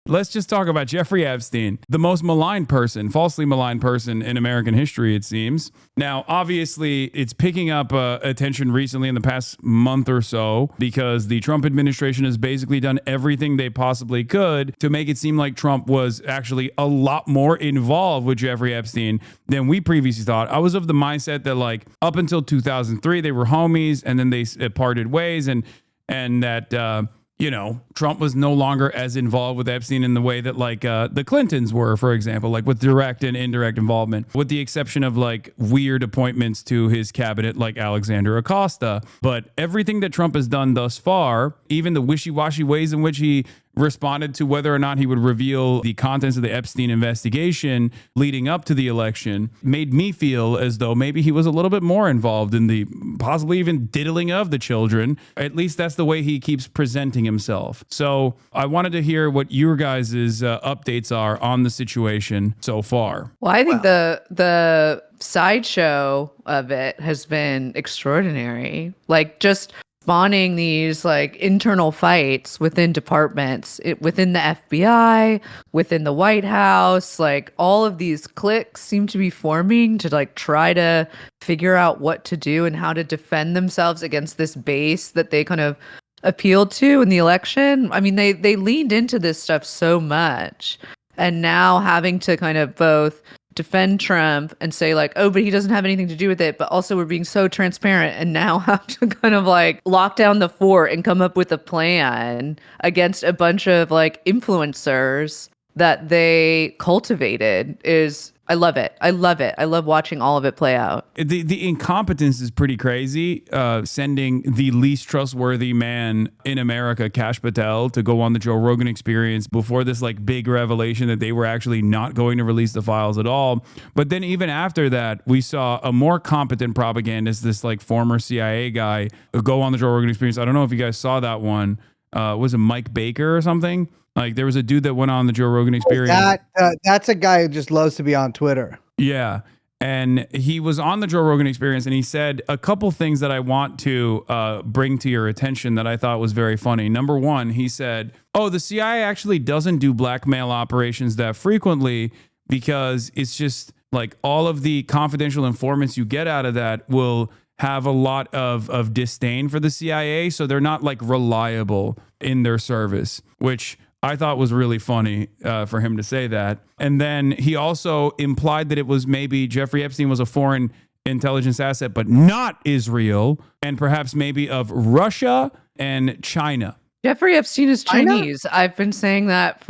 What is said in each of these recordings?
Let's just talk about Jeffrey Epstein, the most maligned person, falsely maligned person in American history, it seems. Now, obviously, it's picking up attention recently in the past month or so because the Trump administration has basically done everything they possibly could to make it seem like Trump was actually a lot more involved with Jeffrey Epstein than we previously thought. I was of the mindset that like up until 2003, they were homies and then they parted ways and that, you know, Trump was no longer as involved with Epstein in the way that like the Clintons were, for example, like with direct and indirect involvement, with the exception of like weird appointments to his cabinet like Alexander Acosta. But everything that Trump has done thus far, even the wishy-washy ways in which he responded to whether or not he would reveal the contents of the Epstein investigation leading up to the election, made me feel as though maybe he was a little bit more involved in the possibly even diddling of the children. At least that's the way he keeps presenting himself. So I wanted to hear what your guys' updates are on the situation so far. Well, I think the sideshow of it has been extraordinary. Like just spawning these like internal fights within departments, within the FBI, within the White House, like all of these cliques seem to be forming to like try to figure out what to do and how to defend themselves against this base that they kind of appealed to in the election. I mean, they leaned into this stuff so much, and now having to kind of both defend Trump and say like, oh, but he doesn't have anything to do with it, but also we're being so transparent, and now have to kind of like lock down the fort and come up with a plan against a bunch of like influencers that they cultivated is, I love it. I love it. I love watching all of it play out. The incompetence is pretty crazy. Sending the least trustworthy man in America, Kash Patel, to go on the Joe Rogan Experience before this like big revelation that they were actually not going to release the files at all. But then even after that, we saw a more competent propagandist, this like former CIA guy, go on the Joe Rogan Experience. I don't know if you guys saw that one. Was it Mike Baker or something? Like there was a dude that went on the Joe Rogan Experience. That's a guy who just loves to be on Twitter. Yeah. And he was on the Joe Rogan Experience and he said a couple things that I want to bring to your attention that I thought was very funny. Number one, he said, oh, the CIA actually doesn't do blackmail operations that frequently because it's just like all of the confidential informants you get out of that will have a lot of disdain for the CIA. So they're not like reliable in their service, which I thought was really funny for him to say that. And then he also implied that it was maybe Jeffrey Epstein was a foreign intelligence asset, but not Israel, and perhaps maybe of Russia and China. Jeffrey Epstein is Chinese. I've been saying that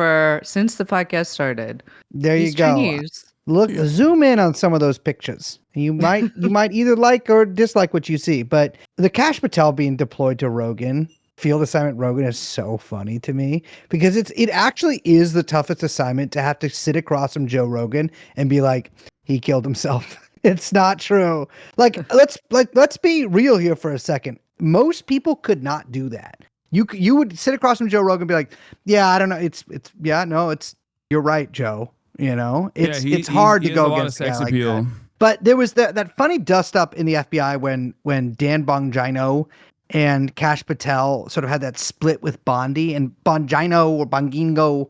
since the podcast started. He's you go. Chinese. Look, zoom in on some of those pictures. You might either like or dislike what you see, but the Kash Patel being deployed to Rogan, Field Assignment Rogan, is so funny to me because it actually is the toughest assignment to have to sit across from Joe Rogan and be like, he killed himself. It's not true. Let's be real here for a second. Most people could not do that. You would sit across from Joe Rogan and be like, yeah, I don't know. You're right, Joe. You know, it's hard to go against sex appeal. Like that. But there was that funny dust up in the FBI when Dan Bongino and Kash Patel sort of had that split with Bondi, and Bongino or Bongingo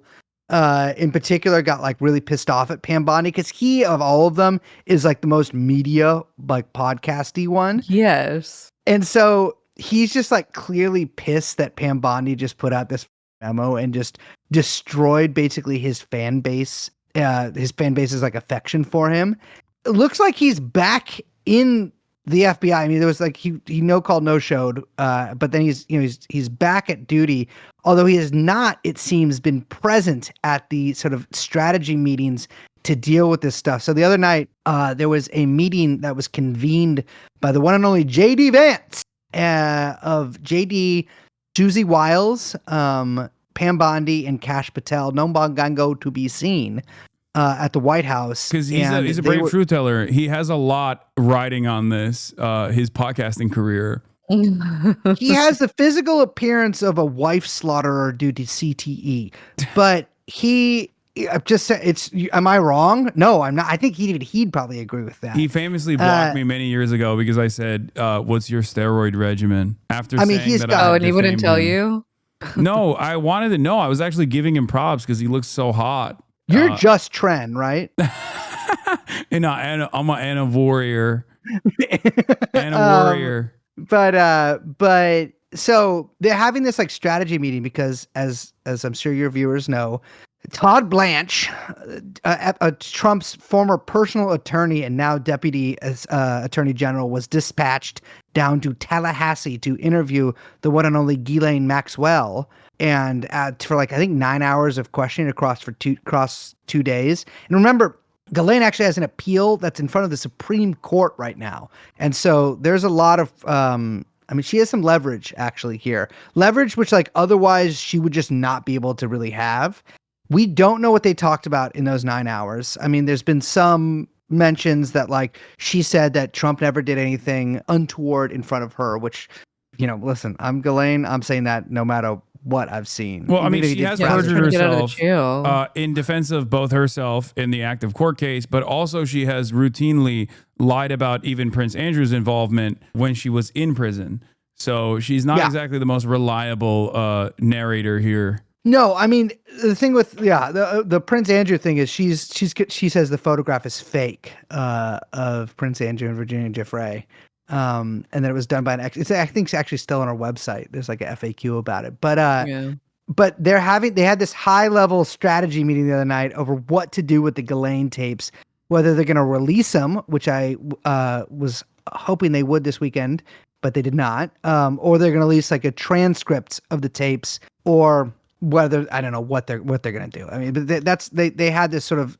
in particular got like really pissed off at Pam Bondi because he, of all of them, is like the most media like podcasty one. Yes. And so he's just like clearly pissed that Pam Bondi just put out this memo and just destroyed basically his fan base. His fan base's like affection for him. It looks like he's back in the FBI. I mean, there was like he no called, no showed, but then he's back at duty. Although he has not, it seems, been present at the sort of strategy meetings to deal with this stuff. So the other night, there was a meeting that was convened by the one and only JD Vance of JD, Susie Wiles, Pam Bondi, and Kash Patel, no Bongango to be seen at the White House. Because he's a brave truth teller. He has a lot riding on this, his podcasting career. He has the physical appearance of a wife slaughterer due to CTE, but I've just said am I wrong? No, I'm not. I think he'd probably agree with that. He famously blocked me many years ago because I said, what's your steroid regimen? After saying and he wouldn't tell you? No, I wanted to know. I was actually giving him props because he looks so hot. You're just Tren, right? And I'm an Anna warrior. Anna warrior. But so they're having this like strategy meeting because as I'm sure your viewers know, Todd Blanche, Trump's former personal attorney and now deputy attorney general, was dispatched down to Tallahassee to interview the one and only Ghislaine Maxwell, and for like I think 9 hours of questioning across 2 days. And remember, Ghislaine actually has an appeal that's in front of the Supreme Court right now, and so there's a lot of she has some leverage actually here, leverage which like otherwise she would just not be able to really have. We don't know what they talked about in those 9 hours. I mean, there's been some mentions that like she said that Trump never did anything untoward in front of her, which, listen, I'm Ghislaine. I'm saying that no matter what I've seen. Well, I mean, she has perjured herself in defense of both herself in the active court case, but also she has routinely lied about even Prince Andrew's involvement when she was in prison. So she's not exactly the most reliable narrator here. No, I mean, the thing with the Prince Andrew thing is she says the photograph is fake of Prince Andrew and Virginia Giuffre, and that it was done by an I think it's actually still on our website. There's like a FAQ about it, but they had this high level strategy meeting the other night over what to do with the Ghislaine tapes, whether they're going to release them, which I was hoping they would this weekend, but they did not, or they're going to release like a transcript of the tapes, or whether I don't know what they're gonna do. I mean, but they had this sort of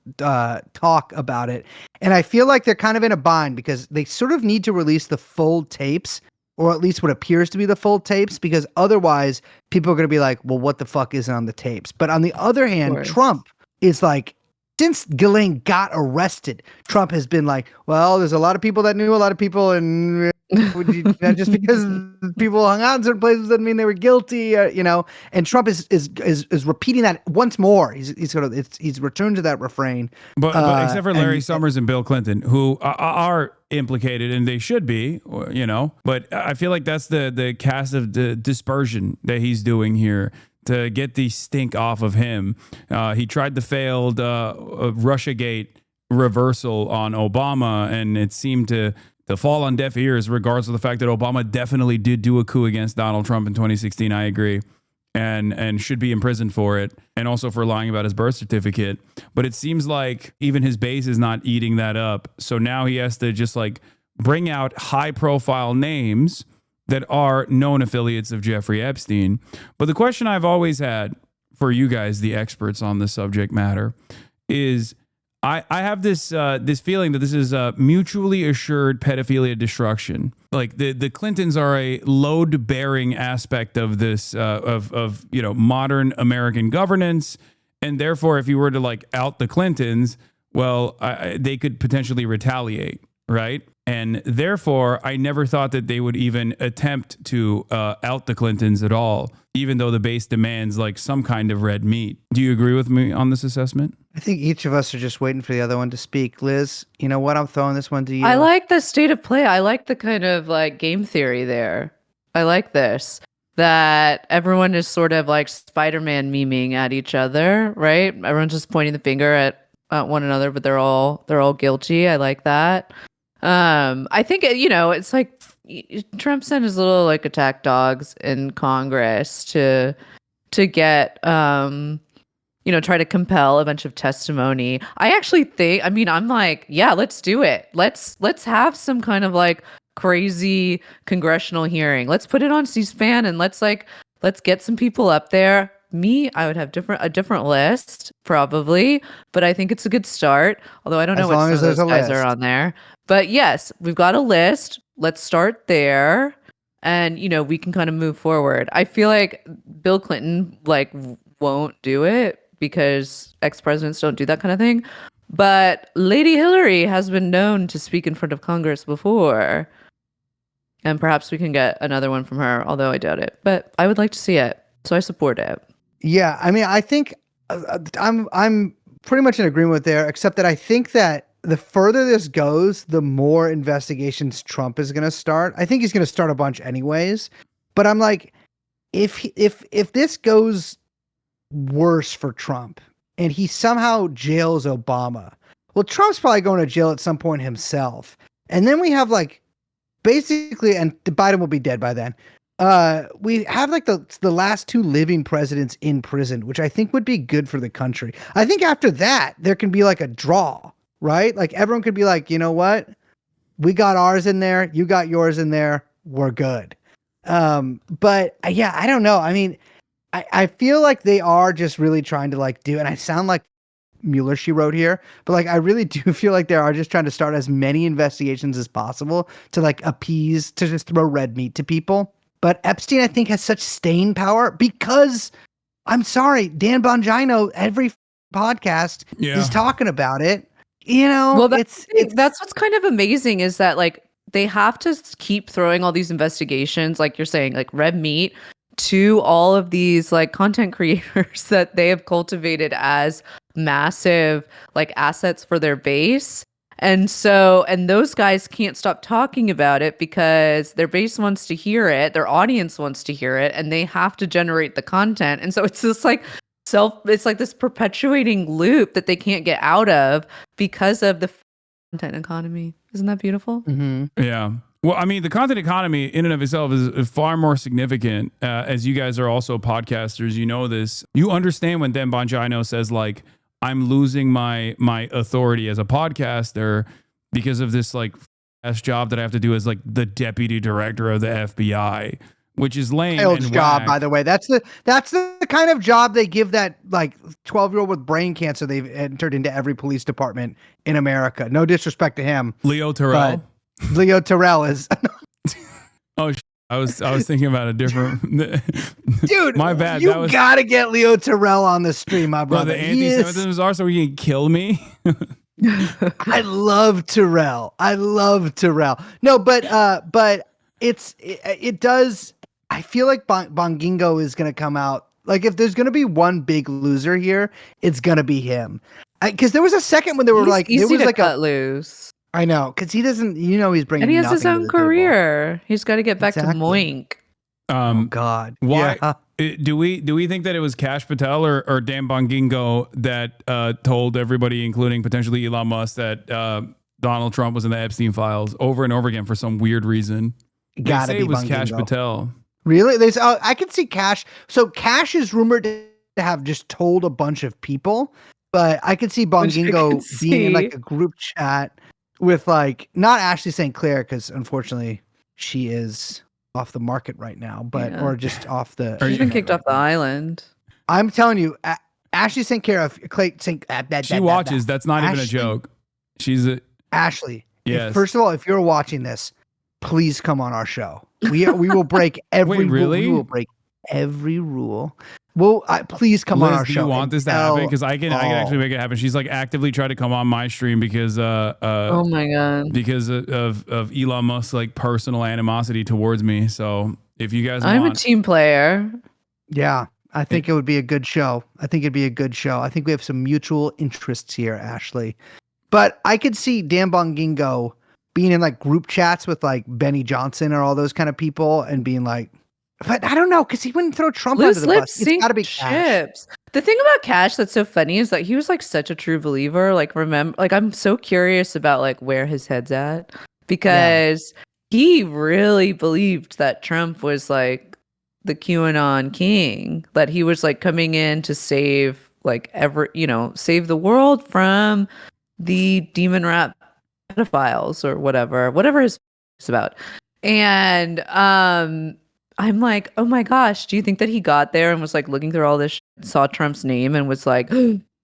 talk about it, and I feel like they're kind of in a bind because they sort of need to release the full tapes, or at least what appears to be the full tapes, because otherwise people are gonna be like, well, what the fuck isn't on the tapes? But on the other hand, Trump is like, since Ghislaine got arrested, Trump has been like, well, there's a lot of people that knew a lot of people, and just because people hung out in certain places doesn't mean they were guilty, And Trump is repeating that once more. He's returned to that refrain. But except for Larry Summers and Bill Clinton, who are implicated, and they should be, But I feel like that's the cast of the dispersion that he's doing here to get the stink off of him. He tried the failed Russiagate reversal on Obama, and it seemed to fall on deaf ears, regardless of the fact that Obama definitely did do a coup against Donald Trump in 2016. I agree. And should be imprisoned for it, and also for lying about his birth certificate. But it seems like even his base is not eating that up. So now he has to just like bring out high profile names that are known affiliates of Jeffrey Epstein. But the question I've always had for you guys, the experts on the subject matter, is I have this feeling that this is a mutually assured pedophilia destruction. Like the Clintons are a load-bearing aspect of this of modern American governance, and therefore, if you were to like out the Clintons, well, they could potentially retaliate, right? And therefore, I never thought that they would even attempt to out the Clintons at all, even though the base demands like some kind of red meat. Do you agree with me on this assessment? I think each of us are just waiting for the other one to speak. Liz, you know what? I'm throwing this one to you. I like the state of play. I like the kind of like game theory there. I like this. That everyone is sort of like Spider-Man memeing at each other, right? Everyone's just pointing the finger at one another, but they're all guilty. I like that. I think it's like Trump sent his little like attack dogs in Congress to get try to compel a bunch of testimony. I actually think, I'm like, yeah, let's do it. Let's have some kind of like crazy congressional hearing. Let's put it on C-SPAN and let's get some people up there. I would have a different list probably, but I think it's a good start. Although I don't know what some of those guys are on there. But yes, we've got a list. Let's start there, and we can kind of move forward. I feel like Bill Clinton like won't do it because ex-presidents don't do that kind of thing. But Lady Hillary has been known to speak in front of Congress before, and perhaps we can get another one from her. Although I doubt it, but I would like to see it, so I support it. Yeah, I mean, I think I'm pretty much in agreement with there, except that I think that the further this goes, the more investigations Trump is going to start. I think he's going to start a bunch anyways, but I'm like, if this goes worse for Trump and he somehow jails Obama, well, Trump's probably going to jail at some point himself. And then we have like basically, and Biden will be dead by then. We have like the last two living presidents in prison, which I think would be good for the country. I think after that, there can be like a draw, right? Like everyone could be like, you know what? We got ours in there. You got yours in there. We're good. But yeah, I don't know. I mean, I feel like they are just really trying to like do, and I sound like Mueller she wrote here, but like I really do feel like they are just trying to start as many investigations as possible to like appease, to just throw red meat to people. But Epstein, I think, has such staying power because I'm sorry, Dan Bongino, every podcast is talking about it. You know, well, that's what's kind of amazing is that like they have to keep throwing all these investigations, like you're saying, like red meat to all of these like content creators that they have cultivated as massive like assets for their base. And those guys can't stop talking about it because their base wants to hear it, their audience wants to hear it, and they have to generate the content. And so it's just like it's like this perpetuating loop that they can't get out of because of the content economy. Isn't that beautiful? Mm-hmm. Yeah. Well, I mean, the content economy in and of itself is far more significant. As you guys are also podcasters, you know this. You understand when Dan Bongino says like, I'm losing my authority as a podcaster because of this like ass job that I have to do as like the deputy director of the FBI, which is lame. And job, by the way. That's the kind of job they give that like 12-year-old with brain cancer they've entered into every police department in America. No disrespect to him. Leo Terrell. Leo Terrell is oh, I was thinking about a different dude. My bad. You gotta get Leo Terrell on the stream, my brother. The anti-Semitism are so he can kill me. I love Terrell. No, but it does. I feel like Bongingo is gonna come out. Like if there's gonna be one big loser here, it's gonna be him. Because there was a second when they were He's like, easy there was to like cut loose. I know, because he doesn't. You know, he's bringing. And he has his nothing to own the table. career. He's got to get back to Moink. Oh God! Why Yeah. do we think that it was Kash Patel or Dan Bongino that told everybody, including potentially Elon Musk, that Donald Trump was in the Epstein files over and over again for some weird reason? Gotta say be it was Bongino. Kash Patel. Really? I can see Kash. So Kash is rumored to have just told a bunch of people, but I could see Bongingo being in like a group chat with like not Ashley St. Clair, because unfortunately she is off the market right now, but or just off the. She's been kicked off the island. I'm telling you, Ashley St. Clair, She watches. That's not even a joke. She's Ashley. Yes. First of all, if you're watching this, please come on our show. We will break every Wait, really? rule. We will break every rule. Well, please come Liz, on our do show. you want this to happen? Because I can actually make it happen. She's like actively trying to come on my stream because oh my God, because of Elon Musk's like personal animosity towards me. So if you guys I'm a team player. Yeah, I think it would be a good show. I think we have some mutual interests here, Ashley. But I could see Dan Bongingo being in like group chats with like Benny Johnson or all those kind of people and being like, but I don't know, because he wouldn't throw Trump under the bus. It's got to be Kash. The thing about Kash that's so funny is that he was like such a true believer. Like I'm so curious about like where his head's at, because he really believed that Trump was like the QAnon king, that he was like coming in to save like save the world from the demon rat pedophiles or whatever his is about. And I'm like, oh my gosh, do you think that he got there and was like looking through all this, saw Trump's name and was like,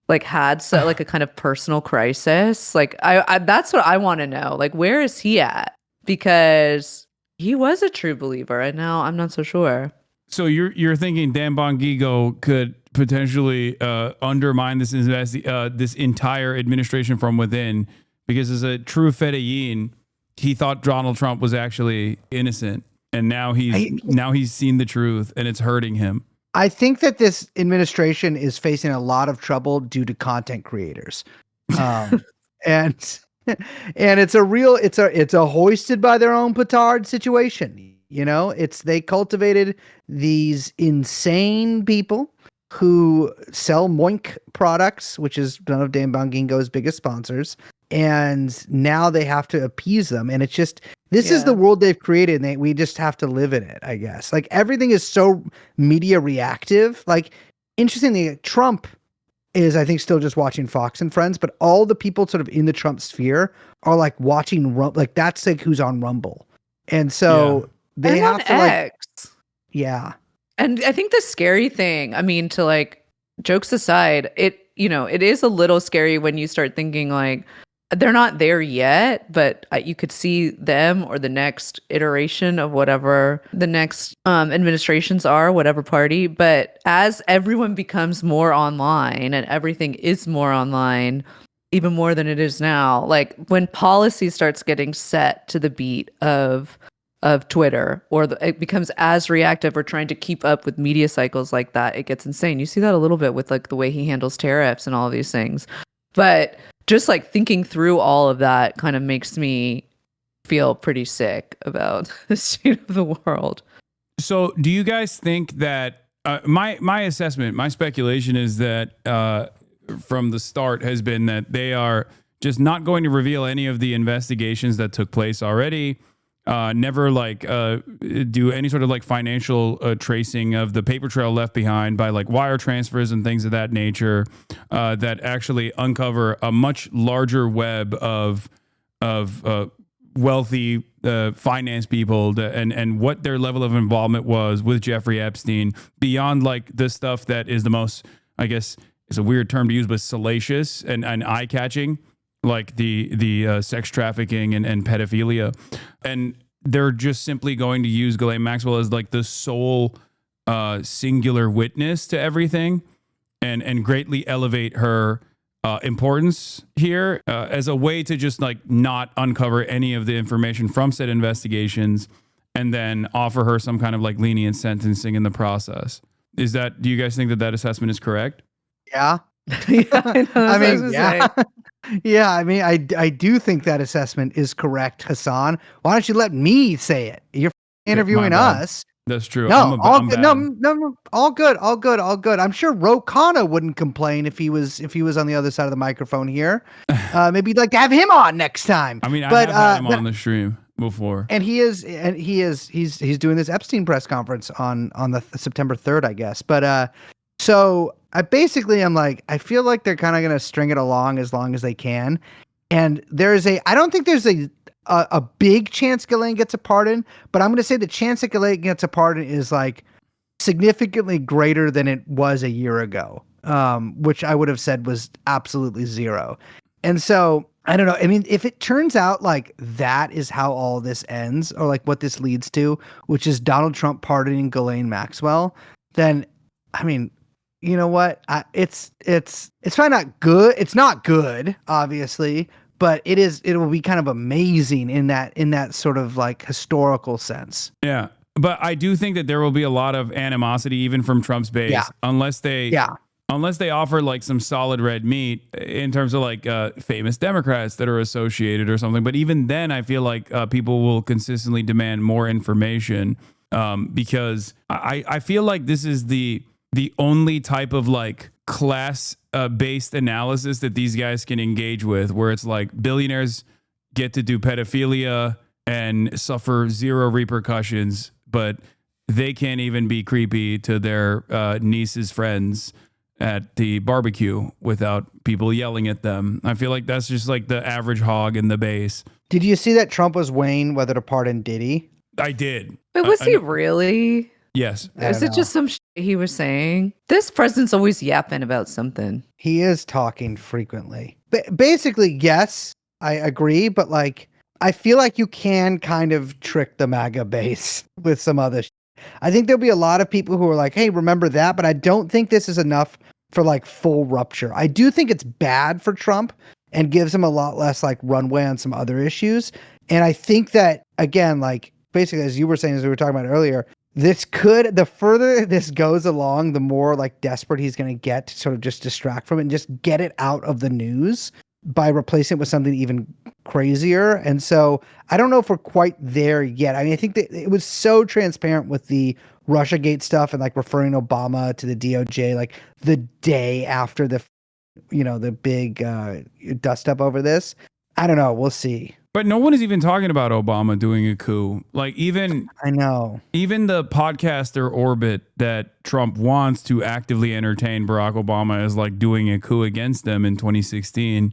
like had like a kind of personal crisis? Like I that's what I want to know. Like, where is he at? Because he was a true believer and now I'm not so sure. So you're thinking Dan Bongingo could potentially undermine this entire administration from within, because as a true Fedayeen, he thought Donald Trump was actually innocent. And now he's seen the truth and it's hurting him. I think that this administration is facing a lot of trouble due to content creators. And it's a hoisted by their own petard situation. You know, they cultivated these insane people who sell Moink products, which is one of Dan Bangingo's biggest sponsors. And now they have to appease them. And it's just, this is the world they've created. And we just have to live in it, I guess. Like everything is so media reactive. Like, interestingly, Trump is, I think, still just watching Fox and Friends, but all the people sort of in the Trump sphere are like watching, like that's like who's on Rumble. And so they have to X. Yeah. And I think the scary thing, I mean, to like jokes aside, it is a little scary when you start thinking like they're not there yet, but you could see them or the next iteration of whatever the next administrations are, whatever party. But as everyone becomes more online and everything is more online, even more than it is now, like when policy starts getting set to the beat of Twitter, or it becomes as reactive or trying to keep up with media cycles like that, it gets insane. You see that a little bit with like the way he handles tariffs and all of these things. But just like thinking through all of that kind of makes me feel pretty sick about the state of the world. So do you guys think that my assessment, my speculation is that from the start has been that they are just not going to reveal any of the investigations that took place already. Never do any sort of like financial tracing of the paper trail left behind by like wire transfers and things of that nature that actually uncover a much larger web of wealthy finance people and what their level of involvement was with Jeffrey Epstein beyond like the stuff that is the most, I guess it's a weird term to use, but salacious and eye-catching, like the sex trafficking and pedophilia. And they're just simply going to use Ghislaine Maxwell as like the sole singular witness to everything and greatly elevate her importance here as a way to just like not uncover any of the information from said investigations and then offer her some kind of like lenient sentencing in the process. Do you guys think that assessment is correct? Yeah. I mean, yeah. Yeah, I mean, I do think that assessment is correct, Hasan. Why don't you let me say it? You're interviewing us. That's true. No, all good. No, all good. I'm sure Ro Khanna wouldn't complain if he was on the other side of the microphone here. Maybe you'd like to have him on next time. I mean, I have had him on the stream before, and he's doing this Epstein press conference on the September 3rd, I guess. But so I'm like, I feel like they're kind of going to string it along as long as they can. And I don't think there's a big chance Ghislaine gets a pardon, but I'm going to say the chance that Ghislaine gets a pardon is like significantly greater than it was a year ago, which I would have said was absolutely zero. And so I don't know. I mean, if it turns out like that is how all this ends, or like what this leads to, which is Donald Trump pardoning Ghislaine Maxwell, then I mean, you know what? It's probably not good. It's not good, obviously, but it will be kind of amazing in that sort of like historical sense. Yeah. But I do think that there will be a lot of animosity even from Trump's base unless they offer like some solid red meat in terms of like famous Democrats that are associated or something. But even then, I feel like people will consistently demand more information because I feel like this is the only type of like class based analysis that these guys can engage with, where it's like billionaires get to do pedophilia and suffer zero repercussions, but they can't even be creepy to their niece's friends at the barbecue without people yelling at them. I feel like that's just like the average hog in the base. Did you see that Trump was weighing whether to pardon Diddy? I did. But was he really? Yes. Is it just some shit he was saying? This president's always yapping about something. He is talking frequently. Basically, yes, I agree. But like, I feel like you can kind of trick the MAGA base with some other shit. I think there'll be a lot of people who are like, hey, remember that? But I don't think this is enough for like full rupture. I do think it's bad for Trump and gives him a lot less like runway on some other issues. And I think that, again, like basically, as you were saying, as we were talking about earlier, the further this goes along, the more like desperate he's going to get to sort of just distract from it and just get it out of the news. by replacing it with something even crazier. And so I don't know if we're quite there yet. I mean, I think that it was so transparent with the Russiagate stuff and like referring Obama to the DOJ like the day after the big dust up over this. I don't know. We'll see. But no one is even talking about Obama doing a coup. Like I know. Even the podcaster orbit that Trump wants to actively entertain Barack Obama as like doing a coup against them in 2016,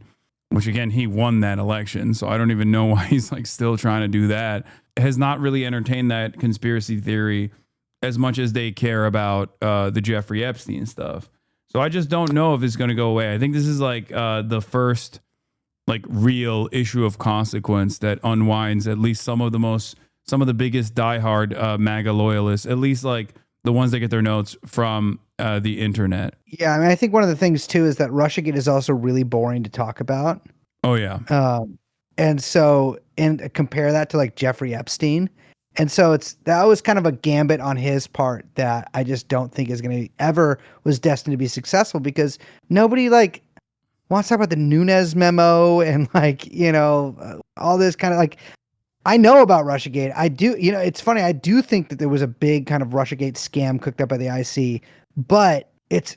which again, he won that election. So I don't even know why he's like still trying to do that. Has not really entertained that conspiracy theory as much as they care about the Jeffrey Epstein stuff. So I just don't know if it's going to go away. I think this is like the first like real issue of consequence that unwinds at least some of the biggest diehard MAGA loyalists, at least like the ones that get their notes from the internet. Yeah, I mean, I think one of the things too is that Russiagate is also really boring to talk about. Oh yeah. And compare that to like Jeffrey Epstein. And so that was kind of a gambit on his part that I just don't think is going to was destined to be successful, because nobody like wants to talk about the Nunes memo and like, all this kind of like, I know about Russiagate. I do, it's funny. I do think that there was a big kind of Russiagate scam cooked up by the IC, but it's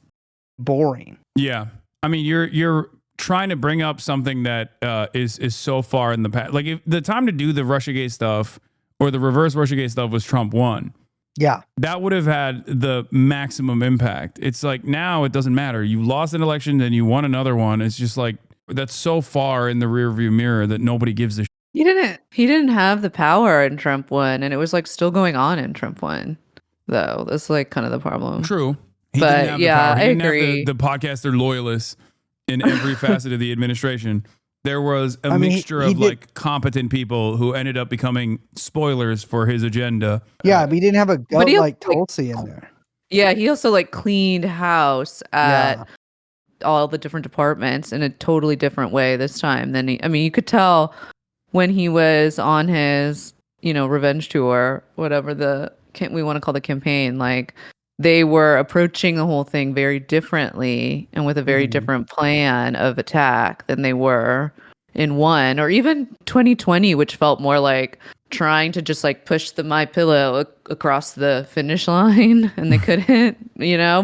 boring. Yeah. I mean, you're trying to bring up something that is so far in the past. Like if the time to do the Russiagate stuff or the reverse Russiagate stuff was Trump 1. Yeah. That would have had the maximum impact. It's like now it doesn't matter. You lost an election, then you won another one. It's just like that's so far in the rearview mirror that nobody gives a shit. He didn't have the power in Trump 1, and it was like still going on in Trump 1, though. That's like kind of the problem. True. He didn't have the power. I agree. Have the podcaster loyalists in every facet of the administration. There was a mixture of like competent people who ended up becoming spoilers for his agenda. Yeah, but he didn't have a goat like Tulsi in there. Yeah, he also like cleaned house at all the different departments in a totally different way this time than you could tell when he was on his, revenge tour, whatever we want to call the campaign, like they were approaching the whole thing very differently and with a very different plan of attack than they were in 1, or even 2020, which felt more like trying to just like push the My Pillow across the finish line, and they couldn't,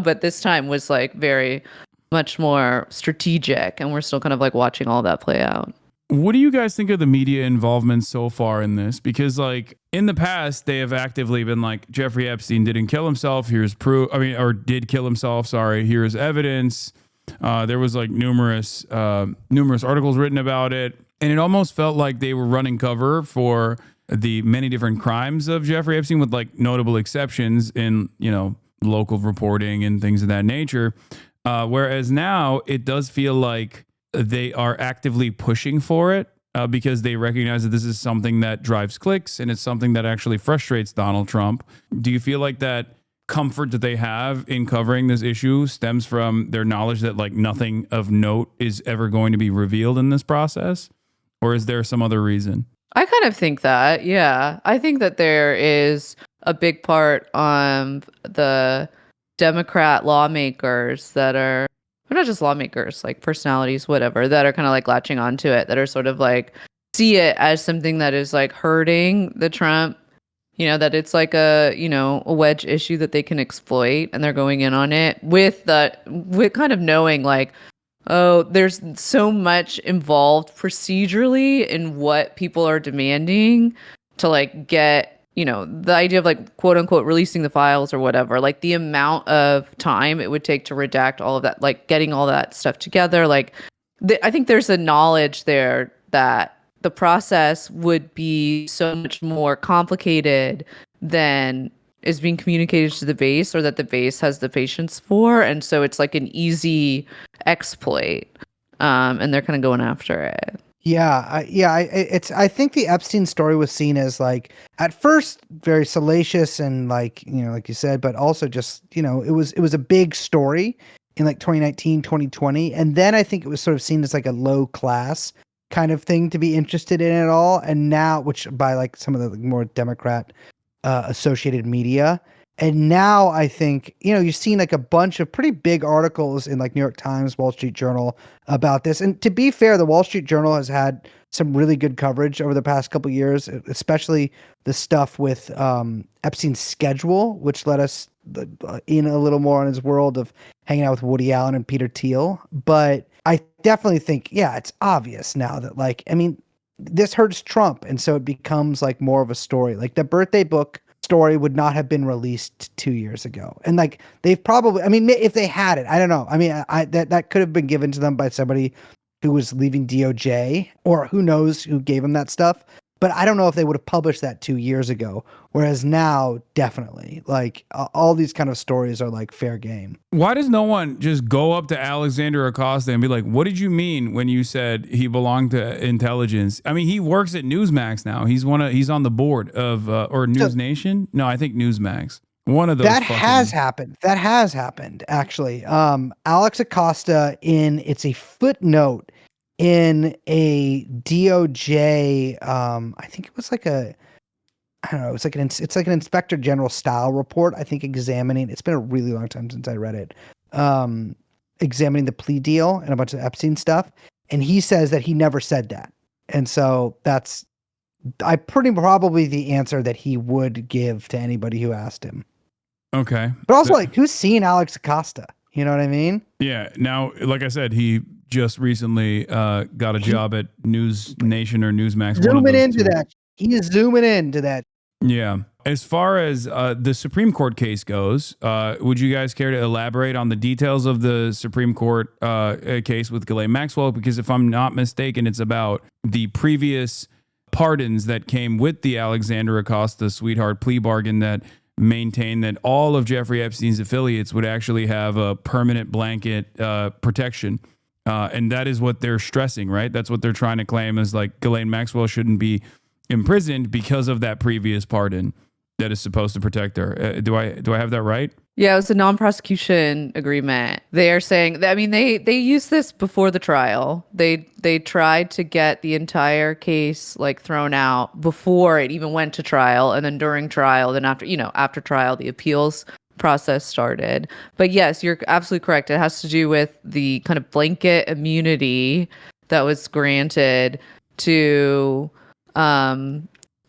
but this time was like very much more strategic, and we're still kind of like watching all that play out. What do you guys think of the media involvement so far in this? Because like in the past, they have actively been like, Jeffrey Epstein didn't kill himself. Here's proof. Or did kill himself. Sorry. Here's evidence. There was like numerous articles written about it. And it almost felt like they were running cover for the many different crimes of Jeffrey Epstein, with like notable exceptions in, local reporting and things of that nature. Whereas now it does feel like they are actively pushing for it because they recognize that this is something that drives clicks and it's something that actually frustrates Donald Trump. Do you feel like that comfort that they have in covering this issue stems from their knowledge that like nothing of note is ever going to be revealed in this process? Or is there some other reason? I kind of think that, yeah. I think that there is a big part on the Democrat lawmakers that are, or not just lawmakers, like personalities, whatever, that are kind of like latching onto it, that are sort of like see it as something that is like hurting the Trump, that it's like a wedge issue that they can exploit, and they're going in on it with kind of knowing like, oh, there's so much involved procedurally in what people are demanding to like get, the idea of like quote unquote releasing the files or whatever, like the amount of time it would take to redact all of that, like getting all that stuff together. Like I think there's a knowledge there that the process would be so much more complicated than is being communicated to the base, or that the base has the patience for. And so it's like an easy exploit. And they're kind of going after it. I think the Epstein story was seen as like at first very salacious and like, like you said, but also just, it was a big story in like 2019, 2020. And then I think it was sort of seen as like a low class kind of thing to be interested in at all. And now, which by like some of the more Democrat associated media. And now I think, you've seen like a bunch of pretty big articles in like New York Times, Wall Street Journal about this. And to be fair, the Wall Street Journal has had some really good coverage over the past couple of years, especially the stuff with Epstein's schedule, which let us in a little more on his world of hanging out with Woody Allen and Peter Thiel. But I definitely think, it's obvious now that this hurts Trump. And so it becomes like more of a story. Like the birthday book story would not have been released 2 years ago. And like they've probably, if they had it, I don't know. That could have been given to them by somebody who was leaving DOJ, or who knows who gave him that stuff. But I don't know if they would have published that 2 years ago. Whereas now, definitely, like all these kind of stories are like fair game. Why does no one just go up to Alexander Acosta and be like, what did you mean when you said he belonged to intelligence? I mean, he works at Newsmax now. He's on the board of, or News Nation? No, I think Newsmax. One of those. Has happened. That has happened, actually. Alex Acosta, it's a footnote in a DOJ, I think it was like it's like an inspector general style report, I think, examining, it's been a really long time since I read it, examining the plea deal and a bunch of Epstein stuff. And he says that he never said that. And so that's probably the answer that he would give to anybody who asked him. Okay. But also, like, who's seen Alex Acosta? You know what I mean? Yeah. Now, like I said, he just recently got a job at News Nation or Newsmax. Zooming into that. He is zooming into that. Yeah. As far as the Supreme Court case goes, would you guys care to elaborate on the details of the Supreme Court case with Ghislaine Maxwell? Because if I'm not mistaken, it's about the previous pardons that came with the Alexander Acosta sweetheart plea bargain that maintained that all of Jeffrey Epstein's affiliates would actually have a permanent blanket protection. And that is what they're stressing, right? That's what they're trying to claim, is like Ghislaine Maxwell shouldn't be imprisoned because of that previous pardon that is supposed to protect her. Do I have that right? Yeah, it was a non-prosecution agreement. They are saying that, they used this before the trial. They tried to get the entire case like thrown out before it even went to trial, and then during trial, then after trial, the appeals process started. But yes, you're absolutely correct. It has to do with the kind of blanket immunity that was granted to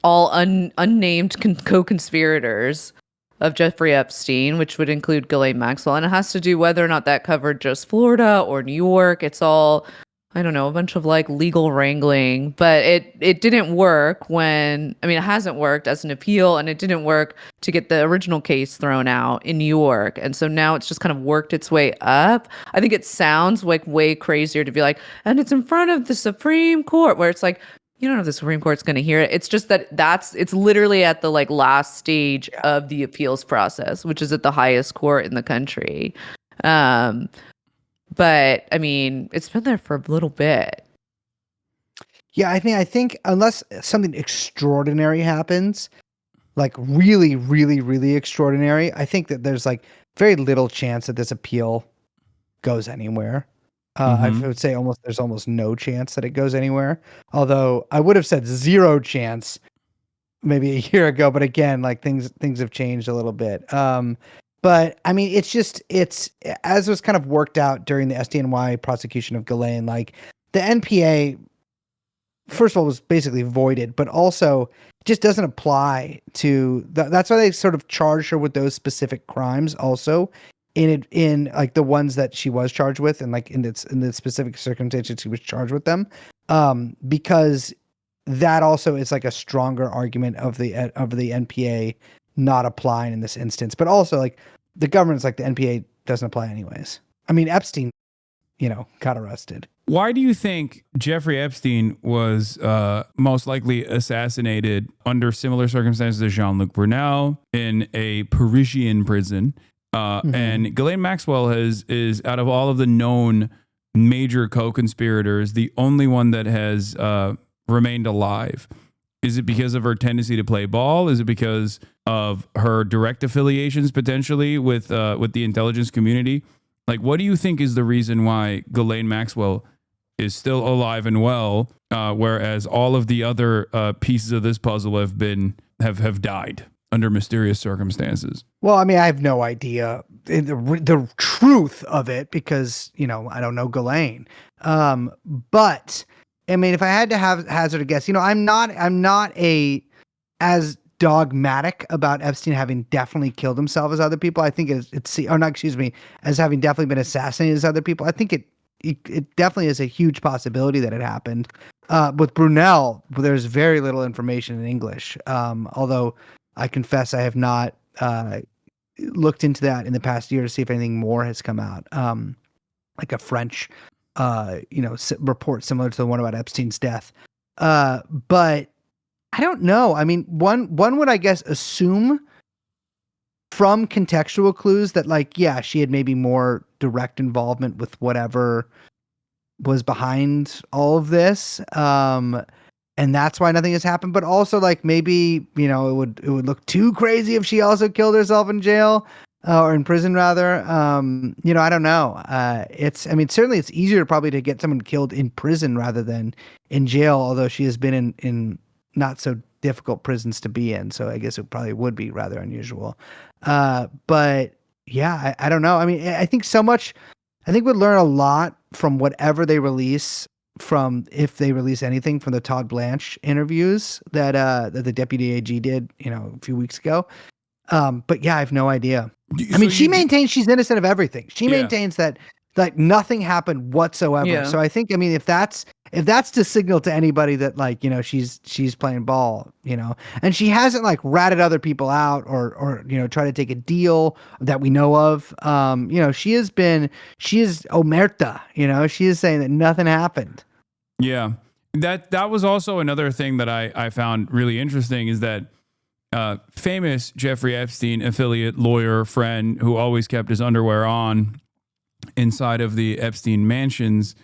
all unnamed co-conspirators of Jeffrey Epstein, which would include Ghislaine Maxwell. And it has to do whether or not that covered just Florida or New York. It's all, I don't know, a bunch of like legal wrangling. But it didn't work it hasn't worked as an appeal, and it didn't work to get the original case thrown out in New York. And so now it's just kind of worked its way up. I think it sounds like way crazier to be like, and it's in front of the Supreme Court, where it's like, you don't know if the Supreme Court's going to hear it. It's just that it's literally at the like last stage of the appeals process, which is at the highest court in the country. But it's been there for a little bit. Yeah, I think unless something extraordinary happens, like really, really, really extraordinary, I think that there's like very little chance that this appeal goes anywhere. I would say there's almost no chance that it goes anywhere. Although I would have said zero chance maybe a year ago, but again, like things have changed a little bit. But it's as was kind of worked out during the SDNY prosecution of Ghislaine, like the NPA, first of all, was basically voided, but also just doesn't apply to that's why they sort of charged her with those specific crimes also. In like the ones that she was charged with, and like in the specific circumstances she was charged with them, because that also is like a stronger argument of the NPA not applying in this instance. But also like the government's like the NPA doesn't apply anyways. Epstein, got arrested. Why do you think Jeffrey Epstein was most likely assassinated under similar circumstances as Jean-Luc Brunel in a Parisian prison? And Ghislaine Maxwell is out of all of the known major co-conspirators, the only one that has remained alive. Is it because of her tendency to play ball? Is it because of her direct affiliations potentially with the intelligence community? Like, what do you think is the reason why Ghislaine Maxwell is still alive and well, whereas all of the other pieces of this puzzle have died? under mysterious circumstances. Well, I mean, I have no idea the truth of it because, I don't know Ghislaine. But I mean, if I had to hazard a guess, I'm not as dogmatic about Epstein having definitely killed himself as other people. I think as having definitely been assassinated as other people. I think it definitely is a huge possibility that it happened. With Brunel, there's very little information in English. Although I confess I have not looked into that in the past year to see if anything more has come out. Like a French, report similar to the one about Epstein's death. But I don't know. I mean, one would, I guess, assume from contextual clues that, like, yeah, she had maybe more direct involvement with whatever was behind all of this. And that's why nothing has happened. But also, like, maybe, it would look too crazy if she also killed herself in jail or in prison, rather. I don't know. Certainly it's easier probably to get someone killed in prison rather than in jail, although she has been in not so difficult prisons to be in. So I guess it probably would be rather unusual. But yeah, I don't know. I mean, I think we'd learn a lot from whatever they release if they release anything from the Todd Blanche interviews that the deputy AG did, a few weeks ago. But yeah, I have no idea. She maintains she's innocent of everything. She maintains that like nothing happened whatsoever. Yeah. So I think, if that's to signal to anybody that, like, she's playing ball, and she hasn't like ratted other people out or try to take a deal that we know of. She is omerta, she is saying that nothing happened. Yeah. That was also another thing that I found really interesting is that famous Jeffrey Epstein affiliate lawyer friend who always kept his underwear on inside of the Epstein mansions,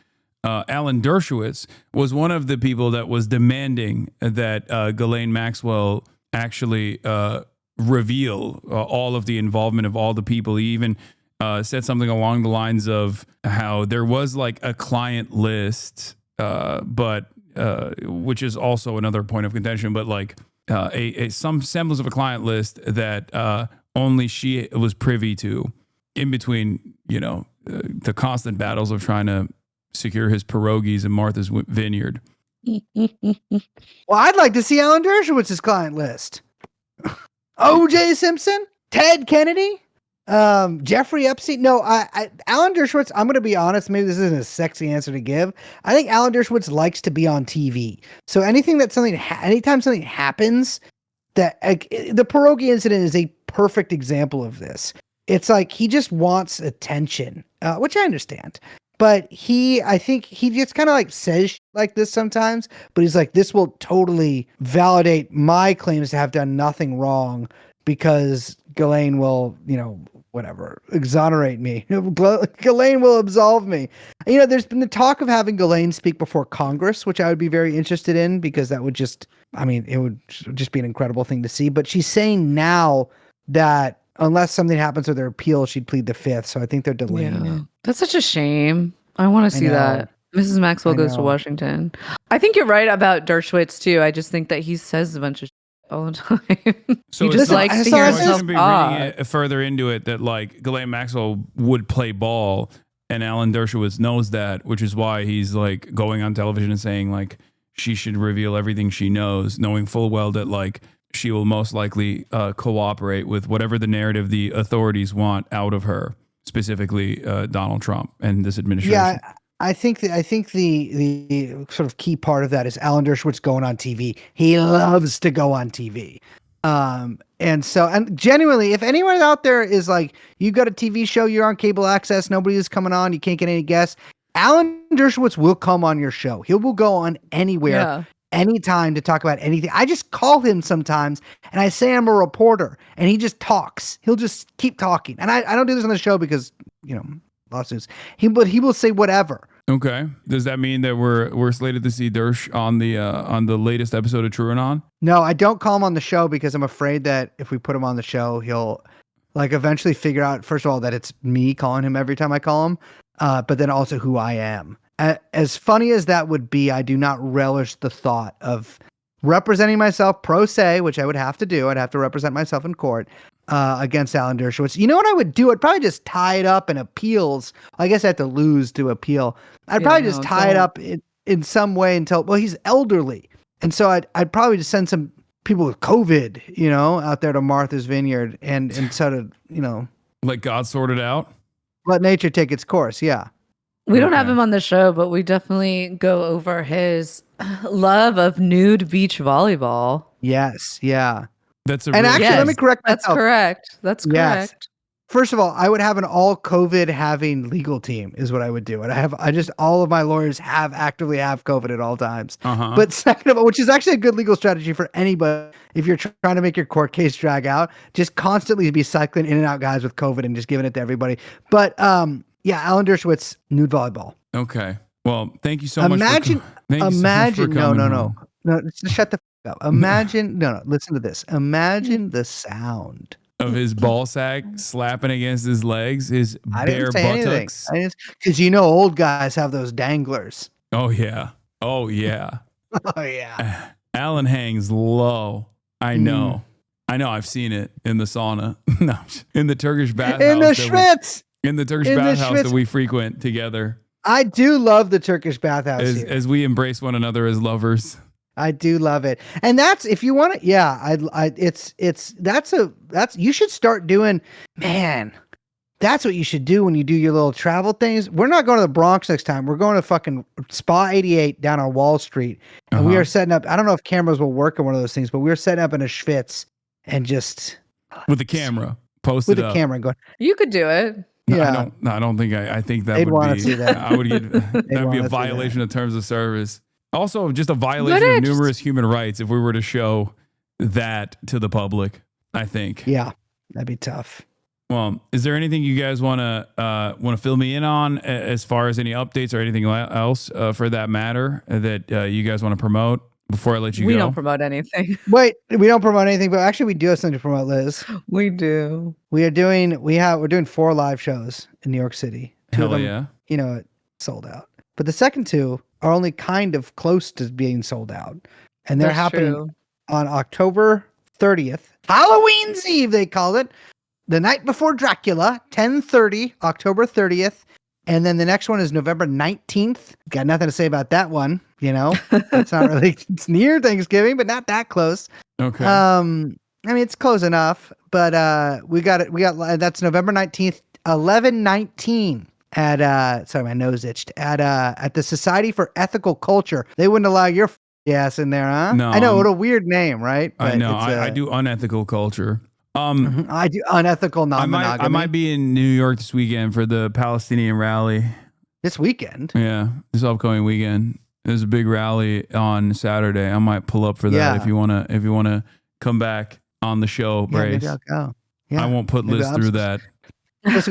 Alan Dershowitz, was one of the people that was demanding that Ghislaine Maxwell actually reveal all of the involvement of all the people. He even said something along the lines of how there was like a client list, but which is also another point of contention, but like some semblance of a client list that only she was privy to in between, the constant battles of trying to secure his pierogies in Martha's Vineyard. Well, I'd like to see Alan Dershowitz's client list. O.J. Simpson, Ted Kennedy, Jeffrey Epstein. No, Alan Dershowitz, I'm going to be honest, maybe this isn't a sexy answer to give. I think Alan Dershowitz likes to be on TV. So anytime something happens, that the pierogi incident is a perfect example of this. It's like he just wants attention, which I understand. But I think he just kind of like says like this sometimes, but he's like, this will totally validate my claims to have done nothing wrong because Ghislaine will, exonerate me. Ghislaine will absolve me. There's been the talk of having Ghislaine speak before Congress, which I would be very interested in because that would it would just be an incredible thing to see. But she's saying now that unless something happens with her appeal, she'd plead the fifth. So I think they're delaying it. That's such a shame. I want to see that. Mrs. Maxwell goes to Washington. I think you're right about Dershowitz too. I just think that he says a bunch of shit all the time. So he just likes to hear himself be reading it further into it that like Ghislaine Maxwell would play ball and Alan Dershowitz knows that, which is why he's like going on television and saying like she should reveal everything she knows, knowing full well that like she will most likely cooperate with whatever the narrative the authorities want out of her, specifically Donald Trump and this administration. Yeah, I think the sort of key part of that is Alan Dershowitz going on TV. He loves to go on TV. And genuinely, if anyone out there is like, you got a TV show, you're on cable access, nobody is coming on, you can't get any guests, Alan Dershowitz will come on your show. He will go on anywhere. Anytime to talk about anything. I just call him sometimes and I say I'm a reporter and he just talks. He'll just keep talking. And I don't do this on the show because, lawsuits. But he will say whatever. Okay. Does that mean that we're slated to see Dersh on the latest episode of TrueAnon? No, I don't call him on the show because I'm afraid that if we put him on the show, he'll like eventually figure out, first of all, that it's me calling him every time I call him, but then also who I am. As funny as that would be, I do not relish the thought of representing myself pro se, which I would have to do. I'd have to represent myself in court against Alan Dershowitz. You know what I would do? I'd probably just tie it up in appeals. I guess I have to lose to appeal. I'd probably just tie it up in some way until, well, he's elderly. And so I'd probably just send some people with COVID, you know, out there to Martha's Vineyard and sort of, you know. Let God sort it out? Let nature take its course, yeah. We don't have him on the show, but we definitely go over his love of nude beach volleyball. Yes, yeah. That's a and really actually, yes, let me correct myself. That's correct. That's correct. Yes. First of all, I would have an all COVID having legal team is what I would do. And I just all of my lawyers actively have COVID at all times. But second of all, which is actually a good legal strategy for anybody if you're trying to make your court case drag out, just constantly be cycling in and out guys with COVID and just giving it to everybody. But yeah, Alan Dershowitz, nude volleyball. Okay. Well, thank you so much. Imagine, no, just shut the f up. Imagine, listen to this. Imagine the sound of his ball sack slapping against his legs, his bare buttocks. Because you know, old guys have those danglers. Oh yeah. Oh yeah. Oh yeah. Alan hangs low. I know. I've seen it in the sauna. No, in the Turkish bathhouse. In the Schwitz. In the Turkish bathhouse that we frequent together. I do love the Turkish bathhouse as we embrace one another as lovers. I do love it. And that's, if you want to, yeah, you should start doing, man, that's what you should do when you do your little travel things. We're not going to the Bronx next time. We're going to fucking Spa 88 down on Wall Street. And we are setting up, I don't know if cameras will work on one of those things, but we were setting up in a Schwitz and just. With the camera, post with it the up. camera going. You could do it. No, Yeah. I don't think I think that They'd would want be. to see that. I would get that'd be a violation of terms of service. Also, just a violation of numerous human rights if we were to show that to the public. I think. Yeah, that'd be tough. Well, is there anything you guys want to fill me in on as far as any updates or anything else for that matter that you guys want to promote before I let you go? We don't promote anything. Wait, we don't promote anything, but actually we do have something to promote, Liz. We do. We're doing 4 live shows in New York City. 2 of Hell them, yeah. you know, sold out. But the second 2 are only kind of close to being sold out. And they're happening on October 30th. Halloween's Eve, they call it. The night before Dracula, 10:30, October 30th. And then the next one is November 19th. Got nothing to say about that one, you know. It's not really, it's near Thanksgiving, but not that close. Okay. I mean, it's close enough, but we got that's November 19th, 11:19 at sorry, my nose itched, at the Society for Ethical Culture. They wouldn't allow your ass in there, huh? No. I know, what a weird name, right? I But know. it's, I do unethical culture. I do unethical non-monogamy. I might be in New York this weekend for the Palestinian rally. This weekend. Yeah, this upcoming weekend. There's a big rally on Saturday. I might pull up for that Yeah. if you wanna come back on the show, Yeah, Brace. maybe I'll go. Yeah, I won't put maybe Liz I'm through supposed- that. Supposed to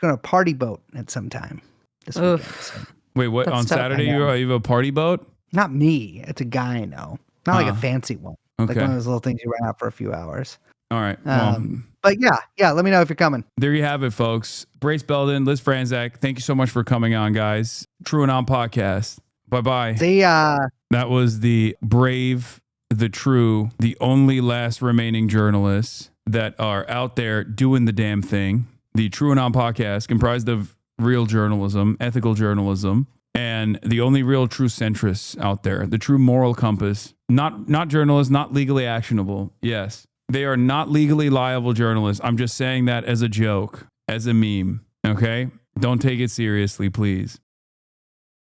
go on a party boat at some time this weekend. So. Wait, what? That's On tough. Saturday I know. you have a party boat? Not me. It's a guy I know. Not like a fancy one. Like Okay. one of those little things you rent out for a few hours. All right. Well, But yeah. Let me know if you're coming. there you have it, folks. Brace Belden, Liz Franczak, thank you so much for coming on, guys. TrueAnon podcast. Bye-bye. See ya. That was the brave, the true, the only last remaining journalists that are out there doing the damn thing. The TrueAnon podcast, comprised of real journalism, ethical journalism, and the only real true centrists out there, the true moral compass. Not journalists, not legally actionable. Yes. They are not legally liable journalists. I'm just saying that as a joke, as a meme. Okay? Don't take it seriously, please.